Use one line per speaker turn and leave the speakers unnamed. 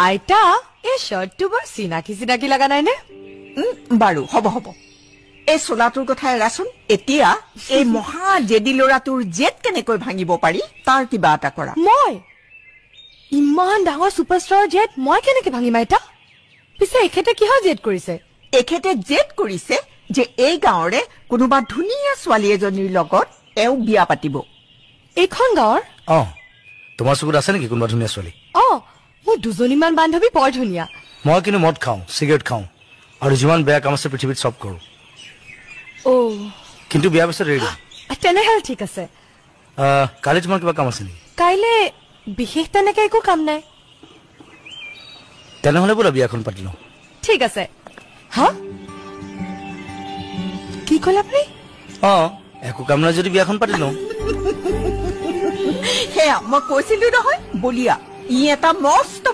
আইতা এই শাৰ্টটো বৰ চিনাকি লগা নাই নে
বাৰু হ'ব এই চোলাটোৰ কথা এৰাচোন এতিয়া এই মহা জেদি লৰাটোৰ জেদ কেনেকৈ ভাঙিব পাৰি তাৰ কিবা এটা কৰা
মই ইমান ডাঙৰ ছুপাৰষ্টাৰৰ জেদ মই কেনেকৈ ভাঙিম আইতা পিছে এখেতে কিহৰ জেদ কৰিছে
এখেতে জেদ কৰিছে যে এই গাঁৱৰে কোনোবা ধুনীয়া ছোৱালী এজনীৰ লগত এও বিয়া পাতিব
এইখন গাঁৱৰ
তোমাৰ চকুত আছে নেকি কোনোবা ধুনীয়া ছোৱালী
মোৰ দুজনীমান বান্ধৱী বৰ ধুনীয়া
মই কিন্তু মদ খাওঁ চিগাৰেট খাওঁ আৰু যিমান বেয়া কাম আছে পৃথিৱীত চব কৰোঁ কিন্তু বিয়া পিছত ৰেডি
তেনেহ'লে ঠিক আছে
কালি তোমাৰ কিবা কাম আছে নেকি
কাইলৈ বিশেষ তেনেকে একো কাম নাই
তেনেহ'লে বোলা বিয়াখন পাতি লওঁ
ঠিক আছে হা কি ক'লে আপুনি
একো কাম নাই যদি বিয়াখন পাতি লওঁ
সেয়া মই কৈছিলো নহয় বলিয়া ই এটা মস্ত